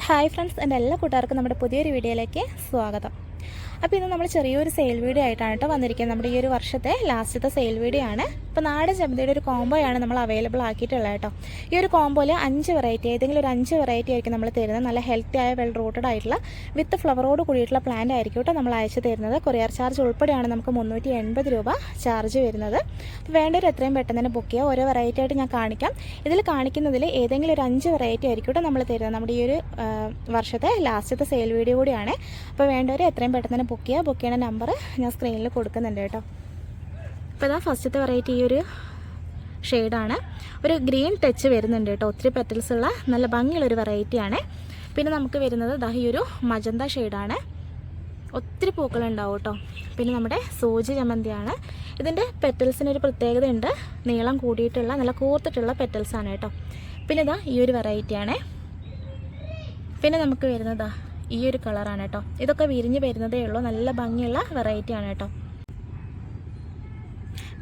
Hi friends, എൻ്റെ എല്ലാ കൂട്ടുകാർക്കും നമ്മുടെ പുതിയൊരു വീഡിയോയിലേക്ക് സ്വാഗതം. അപ്പോൾ ഇന്ന് നമ്മൾ ചെറിയൊരു സെയിൽ വീഡിയോ ആയിട്ടാണ് കേട്ടോ വന്നിരിക്കുന്നത്. നമ്മുടെ ഈ ഒരു വർഷത്തെ ലാസ്റ്റത്തെ സെയിൽ വീഡിയോ ആണ്. ഇപ്പോൾ നാടൻ ചെമ്പതിയുടെ ഒരു കോംബോയാണ് നമ്മൾ അവൈലബിൾ ആക്കിയിട്ടുള്ളത് കേട്ടോ. ഈ ഒരു കോംബോയിൽ 5 വെറൈറ്റി, ഏതെങ്കിലും ഒരു 5 വെറൈറ്റി ആയിരിക്കും നമ്മൾ തരുന്നത്. നല്ല ഹെൽത്തി ആയ വെൽ റൂട്ടഡ് ആയിട്ടുള്ള വിത്ത് ഫ്ലവറോട് കൂടിയിട്ടുള്ള പ്ലാന്റ് ആയിരിക്കും കേട്ടോ നമ്മൾ അയച്ചു തരുന്നത്. കൊറിയർ ചാർജ് ഉൾപ്പെടെയാണ് നമുക്ക് 380 രൂപ ചാർജ് വരുന്നത്. അപ്പോൾ വേണ്ടവർ എത്രയും പെട്ടെന്ന് തന്നെ ബുക്ക് ചെയ്യുക. ഓരോ വെറൈറ്റി ആയിട്ട് ഞാൻ കാണിക്കാം. ഇതിൽ കാണിക്കുന്നതിൽ ഏതെങ്കിലും ഒരു 5 വെറൈറ്റി ആയിരിക്കും കേട്ടോ നമ്മൾ തരുന്നത്. നമ്മുടെ ഈ ഒരു വർഷത്തെ ലാസ്റ്റത്തെ സെയിൽ വീഡിയോ കൂടിയാണ്. അപ്പോൾ വേണ്ടവർ എത്രയും പെട്ടെന്ന് തന്നെ ബുക്ക് ചെയ്യുന്ന നമ്പർ ഞാൻ സ്ക്രീനിൽ കൊടുക്കുന്നുണ്ട് കേട്ടോ. അപ്പോൾ ഇതാ ഫസ്റ്റത്തെ വെറൈറ്റി ഈ ഒരു ഷെയ്ഡാണ്. ഒരു ഗ്രീൻ ടച്ച് വരുന്നുണ്ട് കേട്ടോ. ഒത്തിരി പെറ്റൽസ് ഉള്ള നല്ല ഭംഗിയുള്ളൊരു വെറൈറ്റിയാണ്. പിന്നെ നമുക്ക് വരുന്നത് ദാ ഈ ഒരു മജന്ത ഷെയ്ഡാണ്. ഒത്തിരി പൂക്കളുണ്ടാവും കേട്ടോ. പിന്നെ നമ്മുടെ സൂചി ജമന്തിയാണ്. ഇതിൻ്റെ പെറ്റൽസിനൊരു പ്രത്യേകത ഉണ്ട്, നീളം കൂടിയിട്ടുള്ള നല്ല കൂർത്തിട്ടുള്ള പെറ്റൽസാണ് കേട്ടോ. പിന്നെ ഇതാ ഈ ഒരു വെറൈറ്റിയാണ്. പിന്നെ നമുക്ക് വരുന്നത് ഈ ഒരു കളറാണ് കേട്ടോ. ഇതൊക്കെ വിരിഞ്ഞ് വരുന്നതേ ഉള്ളൂ. നല്ല ഭംഗിയുള്ള വെറൈറ്റിയാണ് കേട്ടോ.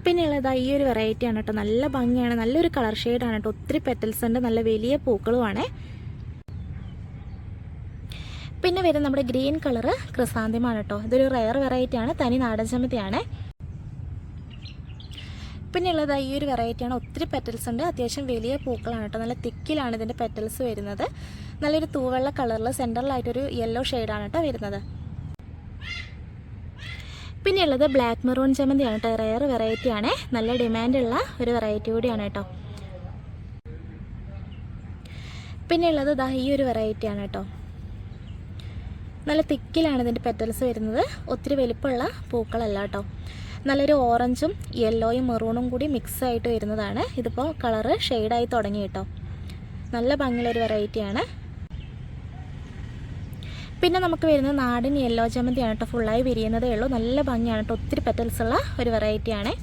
പിന്നെ ഉള്ളതാ ഈ ഒരു വെറൈറ്റിയാണ് കേട്ടോ. നല്ല ഭംഗിയാണ്, നല്ലൊരു കളർ ഷെയ്ഡാണ് കേട്ടോ. ഒത്തിരി പെറ്റൽസ് ഉണ്ട്, നല്ല വലിയ പൂക്കളുമാണ്. പിന്നെ വരുന്നത് നമ്മുടെ ഗ്രീൻ കളറ് ക്രിസാന്തിമാണ് കേട്ടോ. ഇതൊരു റയർ വെറൈറ്റിയാണ്, തനി നാടൻ ചെമ്പതിയാണ്. പിന്നെ ഉള്ളത് ഈ ഒരു വെറൈറ്റിയാണ്. ഒത്തിരി പെറ്റൽസ് ഉണ്ട്, അത്യാവശ്യം വലിയ പൂക്കളാണ് കേട്ടോ. നല്ല തിക്കിലാണ് ഇതിൻ്റെ പെറ്റൽസ് വരുന്നത്. നല്ലൊരു തൂവെള്ള കളറിൽ സെൻറ്ററിലായിട്ടൊരു യെല്ലോ ഷെയ്ഡാണ് കേട്ടോ വരുന്നത്. പിന്നെ ഉള്ളത് ബ്ലാക്ക് മെറൂൺ ചെമ്പന്തിയാണ് കേട്ടോ. റയർ വെറൈറ്റിയാണ്, നല്ല ഡിമാൻഡുള്ള ഒരു വെറൈറ്റി കൂടിയാണ് കേട്ടോ. പിന്നെ ഉള്ളത് ദാ ഈ ഒരു വെറൈറ്റിയാണ് കേട്ടോ. നല്ല തിക്കിലാണ് ഇതിൻ്റെ പെറ്റൽസ് വരുന്നത്. ഒത്തിരി വലിപ്പമുള്ള പൂക്കളല്ല കേട്ടോ. നല്ലൊരു ഓറഞ്ചും യെല്ലോയും മെറൂണും കൂടി മിക്സ് ആയിട്ട് വരുന്നതാണ്. ഇതിപ്പോൾ കളറ് ഷെയ്ഡായി തുടങ്ങി കേട്ടോ. നല്ല ഭംഗിയുള്ളൊരു വെറൈറ്റിയാണ്. പിന്നെ നമുക്ക് വരുന്നത് നാടൻ യെല്ലോ ജമന്തിയാണ് കേട്ടോ. ഫുള്ളായി വിരിയുന്നതേ ഉള്ളൂ. നല്ല ഭംഗിയാണ് കേട്ടോ. ഒത്തിരി പെറ്റൽസ് ഉള്ള ഒരു വെറൈറ്റിയാണ്.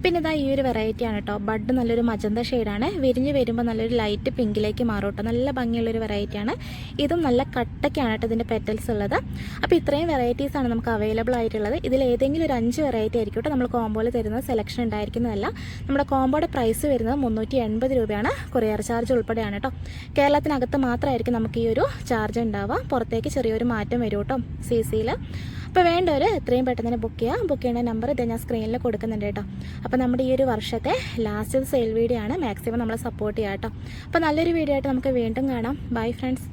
പിന്നെ ഇതാ ഈ ഒരു വെറൈറ്റിയാണ് കേട്ടോ. ബഡ് നല്ലൊരു മജന്ത ഷെയ്ഡാണ്. വിരിഞ്ഞ് വരുമ്പോൾ നല്ലൊരു ലൈറ്റ് പിങ്കിലേക്ക് മാറും കേട്ടോ. നല്ല ഭംഗിയുള്ളൊരു വെറൈറ്റിയാണ്. ഇതും നല്ല കട്ടയ്ക്കാണ് കേട്ടോ ഇതിൻ്റെ പെറ്റൽസ് ഉള്ളത്. അപ്പോൾ ഇത്രയും വെറൈറ്റീസാണ് നമുക്ക് അവൈലബിൾ ആയിട്ടുള്ളത്. ഇതിൽ ഏതെങ്കിലും ഒരു 5 വെറൈറ്റി ആയിരിക്കും കേട്ടോ നമ്മൾ കോംബോയിൽ തരുന്നത്. സെലക്ഷൻ ഉണ്ടായിരിക്കുന്നതല്ല. നമ്മുടെ കോംബോയുടെ പ്രൈസ് വരുന്നത് 380 രൂപയാണ്. കൊറിയർ ചാർജ് ഉൾപ്പെടെയാണ് കേട്ടോ. കേരളത്തിനകത്ത് മാത്രമായിരിക്കും നമുക്ക് ഈ ഒരു ചാർജ് ഉണ്ടാവുക. പുറത്തേക്ക് ചെറിയൊരു മാറ്റം വരും കേട്ടോ CCയിൽ. അപ്പോൾ വേണ്ടവർ എത്രയും പെട്ടെന്ന് തന്നെ ബുക്ക് ചെയ്യുക. ബുക്ക് ചെയ്യുന്ന നമ്പർ ഇത് ഞാൻ സ്ക്രീനിൽ കൊടുക്കുന്നുണ്ട് കേട്ടോ. അപ്പോൾ നമ്മുടെ ഈ ഒരു വർഷത്തെ ലാസ്റ്റ് സെയിൽ വീഡിയോ ആണ്. മാക്സിമം നമ്മളെ സപ്പോർട്ട് ചെയ്യുക കേട്ടോ. അപ്പോൾ നല്ലൊരു വീഡിയോ ആയിട്ട് നമുക്ക് വീണ്ടും കാണാം. Bye friends.